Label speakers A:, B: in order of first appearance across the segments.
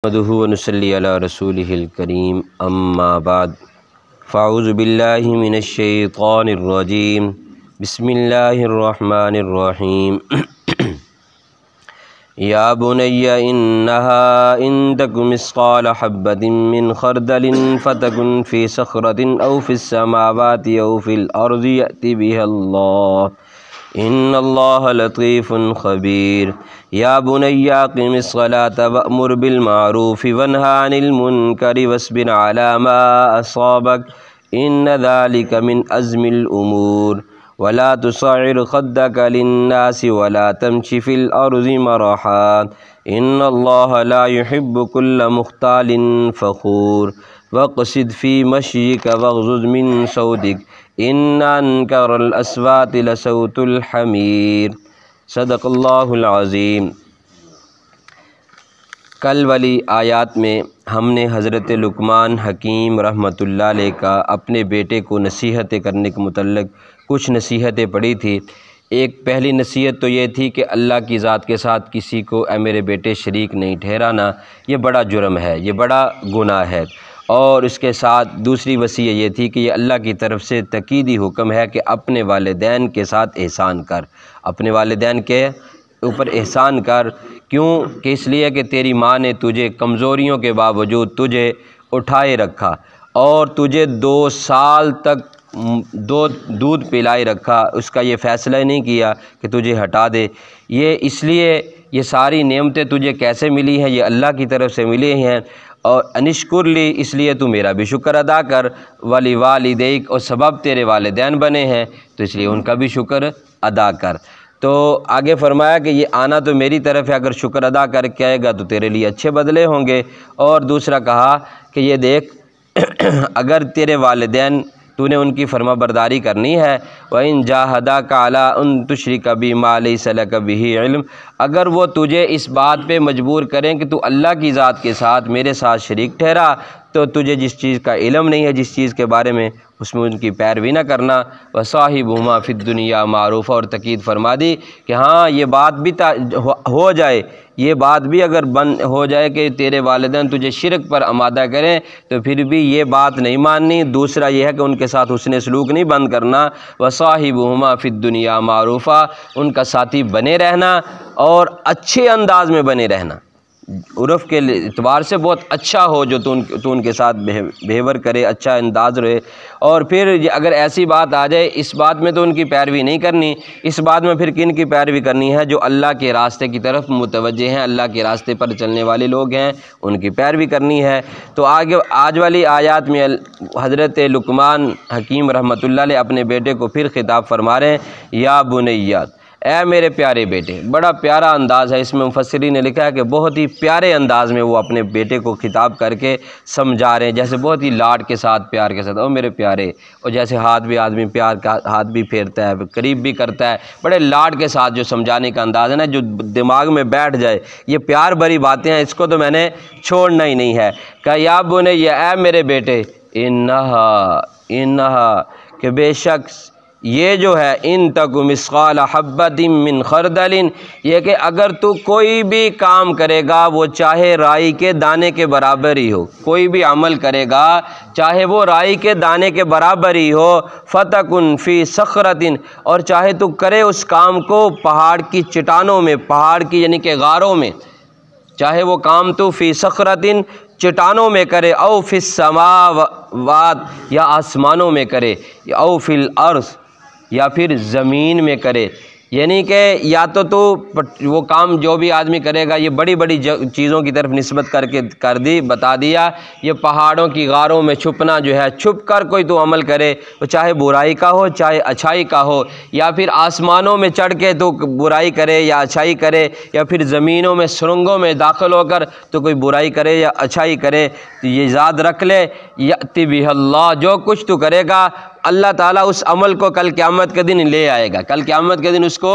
A: نحمده ونصلي على رسوله الكريم اما بعد فاعوذ بالله من الشيطان الرجيم بسم الله الرحمن الرحيم يا بني إنها إن تك مثقال حبة من خردل فتكن في صخرة أو في السماوات أو في الأرض يأتي بها الله إن الله لطيف خبير يا بني أقم الصلاة وأمر بالمعروف وانهى عن المنكر واصبر على ما أصابك إن ذلك من عزم الأمور ولا تصعر خدك للناس ولا تمش في الأرض مرحا إن الله لا يحب كل مختال فخور واقصد في مشيك واغضض من صوتك إن أنكر الأصوات لصوت الحمير صدق اللہ العظیم۔ کل والی آیات میں ہم نے حضرت لقمان حکیم رحمۃ اللہ علیہ کا اپنے بیٹے کو نصیحتیں کرنے کے متعلق کچھ نصیحتیں پڑھی تھی۔ ایک پہلی نصیحت تو یہ تھی کہ اللہ کی ذات کے ساتھ کسی کو اے میرے بیٹے شریک نہیں ٹھہرانا، یہ بڑا جرم ہے، یہ بڑا گناہ ہے۔ اور اس کے ساتھ دوسری وصیت یہ تھی کہ یہ اللہ کی طرف سے تاکیدی حکم ہے کہ اپنے والدین کے ساتھ احسان کر، اپنے والدین کے اوپر احسان کر۔ کیوں کہ اس لیے کہ تیری ماں نے تجھے کمزوریوں کے باوجود تجھے اٹھائے رکھا اور تجھے 2 سال تک دودھ پلائے رکھا، اس کا یہ فیصلہ نہیں کیا کہ تجھے ہٹا دے۔ یہ اس لیے یہ ساری نعمتیں تجھے کیسے ملی ہیں؟ یہ اللہ کی طرف سے ملی ہیں۔ اور انشکر لی، اس لیے تو میرا بھی شکر ادا کر، ولی والدیک، اور سبب تیرے والدین بنے ہیں تو اس لیے ان کا بھی شکر ادا کر۔ تو آگے فرمایا کہ یہ آنا تو میری طرف ہے، اگر شکر ادا کر کے آئے گا تو تیرے لیے اچھے بدلے ہوں گے۔ اور دوسرا کہا کہ یہ دیکھ اگر تیرے والدین تو نے ان کی فرما برداری کرنی ہے، وَإِن جَاهَدَاكَ عَلَىٰ أَن تُشْرِكَ بِي مَا لَيْسَ لَكَ بِهِ عِلْمٌ، اگر وہ تجھے اس بات پہ مجبور کریں کہ تو اللہ کی ذات کے ساتھ میرے ساتھ شریک ٹھہرا، تو تجھے جس چیز کا علم نہیں ہے، جس چیز کے بارے میں، اس میں ان کی پیروی نہ کرنا۔ وَصَاحِبْهُمَا فِي الدُّنْيَا مَعْرُوفًا، اور تاکید فرما دی کہ ہاں یہ بات بھی ہو جائے، یہ بات بھی اگر بند ہو جائے کہ تیرے والدین تجھے شرک پر آمادہ کریں تو پھر بھی یہ بات نہیں ماننی۔ دوسرا یہ ہے کہ ان کے ساتھ حسن سلوک نہیں بند کرنا۔ وَصَاحِبْهُمَا فِي الدُّنْيَا مَعْرُوفًا، ان کا ساتھی بنے رہنا اور اچھے انداز میں بنے رہنا، عرف کے اعتبار سے بہت اچھا ہو جو تو ان کے ساتھ بہیور کرے، اچھا انداز رہے۔ اور پھر اگر ایسی بات آ جائے، اس بات میں تو ان کی پیروی نہیں کرنی، اس بات میں پھر کن کی پیروی کرنی ہے؟ جو اللہ کے راستے کی طرف متوجہ ہیں، اللہ کے راستے پر چلنے والے لوگ ہیں، ان کی پیروی کرنی ہے۔ تو آج والی آیات میں حضرت لقمان حکیم رحمۃ اللہ علیہ اپنے بیٹے کو پھر خطاب فرما رہے ہیں، یا بنیّا، اے میرے پیارے بیٹے۔ بڑا پیارا انداز ہے، اس میں مفسرین نے لکھا ہے کہ بہت ہی پیارے انداز میں وہ اپنے بیٹے کو خطاب کر کے سمجھا رہے ہیں، جیسے بہت ہی لاڈ کے ساتھ، پیار کے ساتھ، او میرے پیارے۔ اور جیسے ہاتھ بھی آدمی پیار کا ہاتھ بھی پھیرتا ہے، قریب بھی کرتا ہے، بڑے لاڈ کے ساتھ جو سمجھانے کا انداز ہے نا، جو دماغ میں بیٹھ جائے، یہ پیار بھری باتیں ہیں، اس کو تو میں نے چھوڑنا ہی نہیں ہے۔ کہ یا بنی، اے میرے بیٹے، انہا کہ بے شک یہ جو ہے، ان تک مثقال حبۃ من خردل، یہ کہ اگر تو کوئی بھی کام کرے گا وہ چاہے رائی کے دانے کے برابر ہی ہو، کوئی بھی عمل کرے گا چاہے وہ رائی کے دانے کے برابر ہی ہو، فتکن فی صخرۃ، اور چاہے تو کرے اس کام کو پہاڑ کی چٹانوں میں، پہاڑ کی یعنی کہ غاروں میں، چاہے وہ کام تو فی صخرۃ چٹانوں میں کرے، او فی السماوات یا آسمانوں میں کرے، او فی الارض یا پھر زمین میں کرے، یعنی کہ یا تو وہ کام جو بھی آدمی کرے گا، یہ بڑی بڑی چیزوں کی طرف نسبت بتا دیا، یہ پہاڑوں کی غاروں میں چھپنا جو ہے، چھپ کر کوئی تو عمل کرے، وہ چاہے برائی کا ہو چاہے اچھائی کا ہو، یا پھر آسمانوں میں چڑھ کے تو برائی کرے یا اچھائی کرے، یا پھر زمینوں میں سرنگوں میں داخل ہو کر تو کوئی برائی کرے یا اچھائی کرے، تو یہ یاد رکھ لے، یأتی بہ اللہ، جو کچھ تو کرے گا اللہ تعالیٰ اس عمل کو کل قیامت کے دن لے آئے گا، کل قیامت کے دن اس کو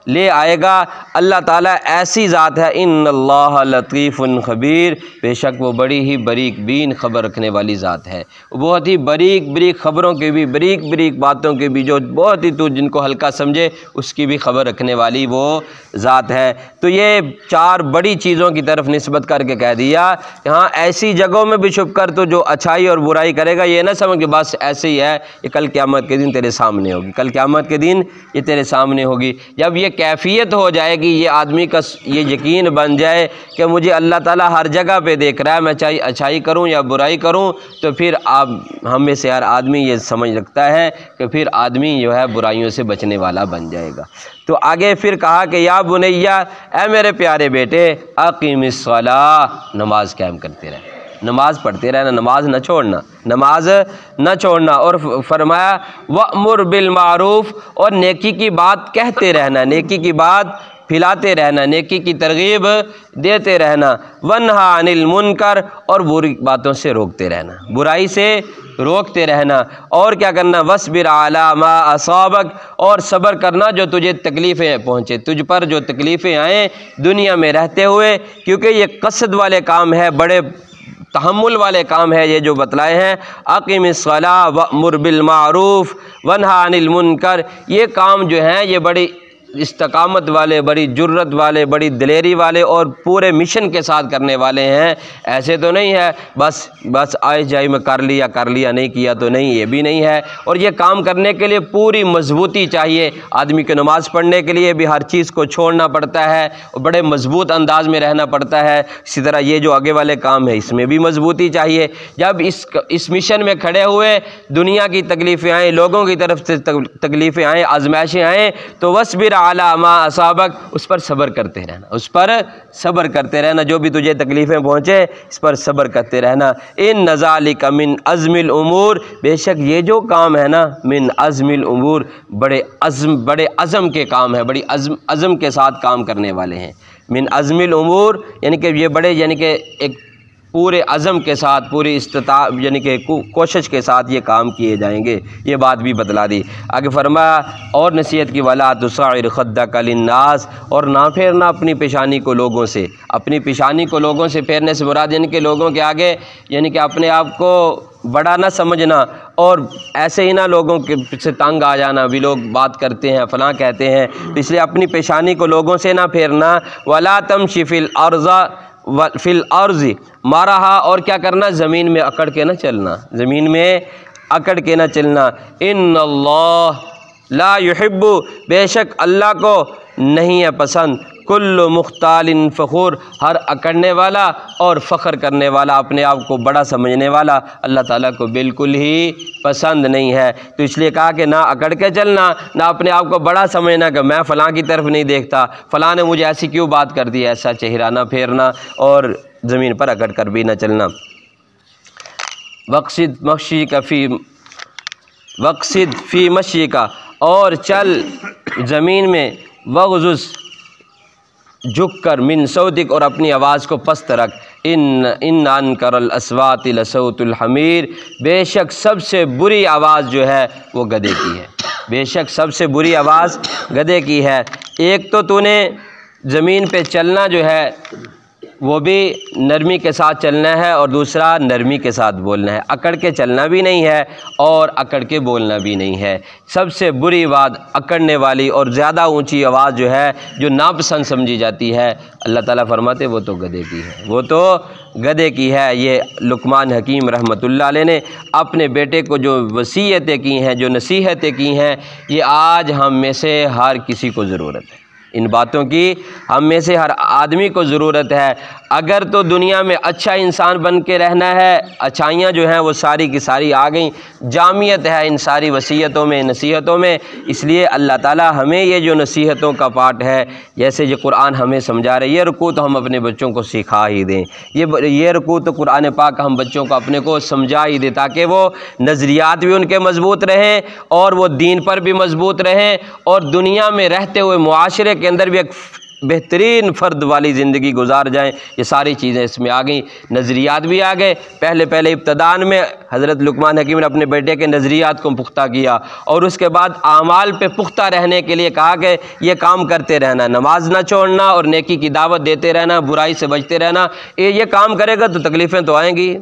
A: لے آئے گا۔ اللہ تعالیٰ ایسی ذات ہے، ان اللہ لطیف خبیر، بے شک وہ بڑی ہی باریک بین خبر رکھنے والی ذات ہے، بہت ہی باریک خبروں کی بھی، باریک باتوں کی بھی، جو بہت ہی تو جن کو ہلکا سمجھے اس کی بھی خبر رکھنے والی وہ ذات ہے۔ تو یہ چار بڑی چیزوں کی طرف نسبت کر کے کہہ دیا کہ ہاں ایسی جگہوں میں بھی چھپ کر تو جو اچھائی اور برائی کرے گا یہ نہ سمجھ کہ بس ایسے ہی ہے، یہ کل قیامت کے دن تیرے سامنے ہوگی، کل قیامت کے دن یہ تیرے سامنے ہوگی۔ جب یہ کیفیت ہو جائے گی، یہ آدمی کا یہ یقین بن جائے کہ مجھے اللہ تعالیٰ ہر جگہ پہ دیکھ رہا ہے، میں چاہے اچھائی کروں یا برائی کروں، تو پھر آپ ہم میں سے ہر آدمی یہ سمجھ رکھتا ہے کہ پھر آدمی جو ہے برائیوں سے بچنے والا بن جائے گا۔ تو آگے پھر کہا کہ یا بنیا، اے میرے پیارے بیٹے، اقیم الصلاۃ، نماز قائم کرتے رہے، نماز پڑھتے رہنا، نماز نہ چھوڑنا، نماز نہ چھوڑنا۔ اور فرمایا وَأْمُرْ بِالْمَعْرُوفِ، اور نیکی کی بات کہتے رہنا، نیکی کی بات پھیلاتے رہنا، نیکی کی ترغیب دیتے رہنا۔ وَانْهَا عَنِ الْمُنْكَرِ، اور بری باتوں سے روکتے رہنا، برائی سے روکتے رہنا۔ اور کیا کرنا؟ وَاصْبِرْ عَلَىٰ مَا أَصَابَكَ، اور صبر کرنا جو تجھے تکلیفیں پہنچے، تجھ پر جو تکلیفیں آئیں دنیا میں رہتے ہوئے، کیونکہ یہ قصد والے کام ہے، بڑے تحمل والے کام ہے یہ جو بتلائے ہیں۔ اقیم الصلاۃ وامر بالمعروف وانہا عن المنکر، یہ کام جو ہیں یہ بڑی استقامت والے، بڑی جرت والے، بڑی دلیری والے اور پورے مشن کے ساتھ کرنے والے ہیں۔ ایسے تو نہیں ہے بس آئے جائی میں کر لیا نہیں کیا تو نہیں، یہ بھی نہیں ہے۔ اور یہ کام کرنے کے لیے پوری مضبوطی چاہیے، آدمی کو نماز پڑھنے کے لیے بھی ہر چیز کو چھوڑنا پڑتا ہے اور بڑے مضبوط انداز میں رہنا پڑتا ہے۔ اسی طرح یہ جو آگے والے کام ہے اس میں بھی مضبوطی چاہیے۔ جب اس مشن میں کھڑے ہوئے دنیا کی تکلیفیں آئیں، لوگوں کی طرف سے تکلیفیں آئیں، آزمائشیں آئیں، تو وَاصْبِرْ عَلَىٰ مَا أَصَابَكَ، اس پر صبر کرتے رہنا، اس پر صبر کرتے رہنا، جو بھی تجھے تکلیفیں پہنچے اس پر صبر کرتے رہنا۔ إِنَّ ذَلِكَ مِنْ عَزْمِ الْأُمُورِ، بے شک یہ جو کام ہے نا، من عزم الامور، بڑے عزم کے کام ہے، بڑی عزم کے ساتھ کام کرنے والے ہیں۔ من عزم الامور یعنی کہ یہ بڑے، یعنی کہ ایک پورے عزم کے ساتھ، پوری استطاعت یعنی کہ کوشش کے ساتھ یہ کام کیے جائیں گے، یہ بات بھی بتلا دی۔ آگے فرمایا اور نصیحت کی، وَلَا تُصَعِّرْ خَدَّكَ لِلنَّاسِ، اور نہ پھیرنا اپنی پیشانی کو لوگوں سے، اپنی پیشانی کو لوگوں سے پھیرنے سے مراد یعنی کہ لوگوں کے آگے، یعنی کہ اپنے آپ کو بڑا نہ سمجھنا اور ایسے ہی نہ لوگوں کے سے تنگ آ جانا، بھی لوگ بات کرتے ہیں فلاں کہتے ہیں، تو اس لیے اپنی پیشانی کو لوگوں سے نہ پھیرنا۔ وَلَا تَمْشِ فِي الْأَرْضِ مَرَحًا، اور کیا کرنا؟ زمین میں اکڑ کے نہ چلنا، زمین میں اکڑ کے نہ چلنا۔ ان اللہ لا يحب، بے شک اللہ کو نہیں ہے پسند، کل مختال فخور، ہر اکڑنے والا اور فخر کرنے والا، اپنے آپ کو بڑا سمجھنے والا اللہ تعالیٰ کو بالکل ہی پسند نہیں ہے۔ تو اس لیے کہا کہ نہ اکڑ کے چلنا، نہ اپنے آپ کو بڑا سمجھنا کہ میں فلاں کی طرف نہیں دیکھتا، فلاں نے مجھے ایسی کیوں بات کر دی، ایسا چہرہ نہ پھیرنا اور زمین پر اکڑ کر بھی نہ چلنا۔ وقصد فی مشی کا، اور چل زمین میں، وغضض جھک کر، من صوتک، اور اپنی آواز کو پست رکھ، ان انکر الاصوات لصوت الحمیر، بے شک سب سے بری آواز جو ہے وہ گدھے کی ہے، بے شک سب سے بری آواز گدھے کی ہے۔ ایک تو نے زمین پہ چلنا جو ہے وہ بھی نرمی کے ساتھ چلنا ہے، اور دوسرا نرمی کے ساتھ بولنا ہے، اکڑ کے چلنا بھی نہیں ہے اور اکڑ کے بولنا بھی نہیں ہے۔ سب سے بری بات اکڑنے والی اور زیادہ اونچی آواز جو ہے، جو ناپسند سمجھی جاتی ہے، اللہ تعالیٰ فرماتے وہ تو گدھے کی ہے، وہ تو گدھے کی ہے۔ یہ لقمان حکیم رحمۃ اللہ علیہ نے اپنے بیٹے کو جو وصیتیں کی ہیں، جو نصیحتیں کی ہیں، یہ آج ہم میں سے ہر کسی کو ضرورت ہے، ان باتوں کی ہم میں سے ہر آدمی کو ضرورت ہے۔ اگر تو دنیا میں اچھا انسان بن کے رہنا ہے، اچھائیاں جو ہیں وہ ساری کی ساری آ گئیں، جامعیت ہے ان ساری وصیتوں میں، نصیحتوں میں، اس لیے اللہ تعالیٰ ہمیں یہ جو نصیحتوں کا پارٹ ہے، جیسے یہ قرآن ہمیں سمجھا رہے، یہ رکوع تو ہم اپنے بچوں کو سکھا ہی دیں، یہ رکوع تو قرآن پاک ہم بچوں کو اپنے کو سمجھا ہی دیں، تاکہ وہ نظریات بھی ان کے مضبوط رہیں اور وہ دین پر بھی مضبوط رہیں، اور دنیا میں رہتے ہوئے معاشرے کے اندر بھی ایک بہترین فرد والی زندگی گزار جائیں۔ یہ ساری چیزیں اس میں آ گئیں، نظریات بھی آ گئے۔ پہلے ابتدان میں حضرت لقمان حکیم نے اپنے بیٹے کے نظریات کو پختہ کیا، اور اس کے بعد اعمال پہ پختہ رہنے کے لیے کہا کہ یہ کام کرتے رہنا، نماز نہ چھوڑنا اور نیکی کی دعوت دیتے رہنا، برائی سے بچتے رہنا۔ یہ کام کرے گا تو تکلیفیں تو آئیں گی،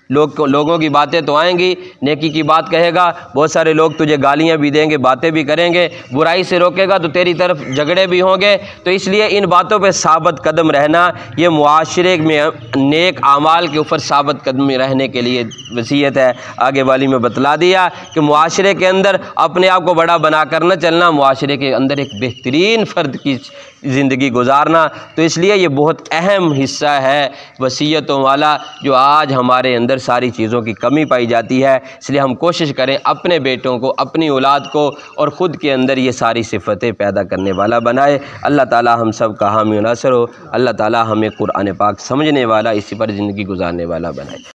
A: لوگوں کی باتیں تو آئیں گی، نیکی کی بات کہے گا، بہت سارے لوگ تجھے گالیاں بھی دیں گے، باتیں بھی کریں گے، برائی سے روکے گا تو تیری طرف جھگڑے بھی ہوں گے۔ تو اس لیے ان باتوں پہ ثابت قدم رہنا، یہ معاشرے میں نیک اعمال کے اوپر ثابت قدم رہنے کے لیے وصیت ہے۔ آگے والی میں بتلا دیا کہ معاشرے کے اندر اپنے آپ کو بڑا بنا کر نہ چلنا، معاشرے کے اندر ایک بہترین فرد کی زندگی گزارنا۔ تو اس لیے یہ بہت اہم حصہ ہے وصیتوں والا، جو آج ہمارے اندر ساری چیزوں کی کمی پائی جاتی ہے۔ اس لیے ہم کوشش کریں اپنے بیٹوں کو، اپنی اولاد کو اور خود کے اندر یہ ساری صفتیں پیدا کرنے والا بنائے۔ اللہ تعالی ہم سب کا حامی و ناصر ہو۔ اللہ تعالی ہمیں قرآن پاک سمجھنے والا، اسی پر زندگی گزارنے والا بنائے۔